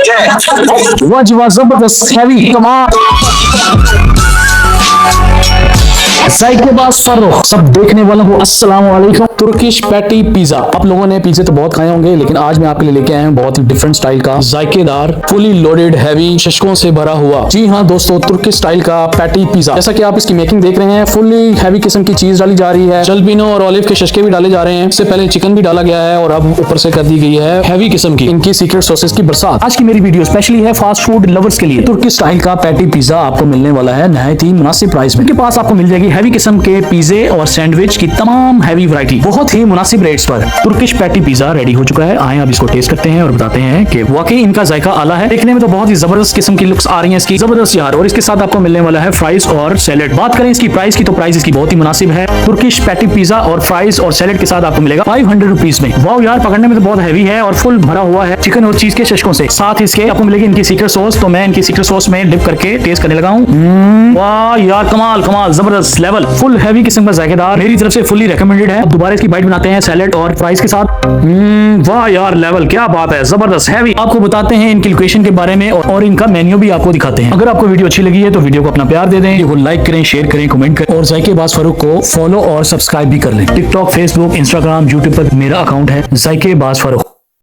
वाह जबरदस्त हैवी कमाल। जायकेबाज फर्रुख। सब देखने वालों को अस्सलाम वालेकुम। Turkish patty pizza. आप लोगों ने पिज्जे तो बहुत खाए होंगे, लेकिन आज मैं आपके लिए लेके आया हूँ बहुत ही डिफरेंट स्टाइल का, जायकेदार, फुली लोडेड, हैवी, शशकों से भरा हुआ, जी हाँ दोस्तों, तुर्किश स्टाइल का पैटी पिज्जा। जैसा कि आप इसकी मेकिंग देख रहे हैं, फुली हैवी किस्म की चीज डाली जा रही है, जलबीनो और ऑलिव के शशके भी डाले जा रहे हैं। इससे पहले चिकन भी डाला गया है और अब ऊपर से कर दी गई है हैवी किस्म की इनकी सीक्रेट सॉसेस की बरसात। आज की मेरी वीडियो स्पेशली है फास्ट फूड लवर्स के लिए। तुर्किश स्टाइल का पैटी पिज्जा आपको मिलने वाला है नहायत ही मुनासिब प्राइस में। इनके पास आपको मिल जाएगी हैवी किस्म के पिज्जे और सैंडविच की तमाम हैवी वैरायटी बहुत ही मुनासिब रेट्स पर। तुर्किश पैटी पिज्जा रेडी हो चुका है। आए अब इसको टेस्ट करते हैं और बताते हैं कि वाकई इनका जायका आला है। देखने में तो बहुत ही जबरदस्त किस्म की लुक्स आ रही है इसकी, जबरदस्त यार। और इसके साथ आपको मिलने वाला है फ्राइज और सैलेड। बात करें इसकी प्राइस की तो प्राइस इसकी बहुत ही मुनासिब है। तुर्किश पैटी पिज्जा और फ्राइज और सैलेड के साथ आपको मिलेगा 500 रुपीज में। वाह यार, पकड़ने में तो बहुत हैवी है और फुल भरा हुआ है चिकन और चीज के शशकों से। साथ इसके आपको मिलेगी इनकी सीक्रेट सॉस। तो मैं इनकी सीक्रेट सॉस में डिप करके टेस्ट करने लगा हूँ। वाह यार, कमाल कमाल, जबरदस्त लेवल, फुल हैवी किस्म का जायकेदार, मेरी तरफ से फुल्ली रेकमेंडेड है। दोबारा इसकी बाइट बनाते हैं सैलेड और फ्राइज के साथ। वाह यार, लेवल, क्या बात है, जबरदस्त हैवी। आपको बताते हैं इनकी लोकेशन के बारे में और इनका मेन्यू भी आपको दिखाते हैं। अगर आपको वीडियो अच्छी लगी है तो वीडियो को अपना प्यार दे दें, वीडियो को लाइक करें, शेयर करें, कमेंट करें और जायकेबाज फर्रुख को फॉलो और सब्सक्राइब भी कर लें। टिकटॉक, फेसबुक, इंस्टाग्राम, यूट्यूब पर मेरा अकाउंट है जायकेबाज फर्रुख।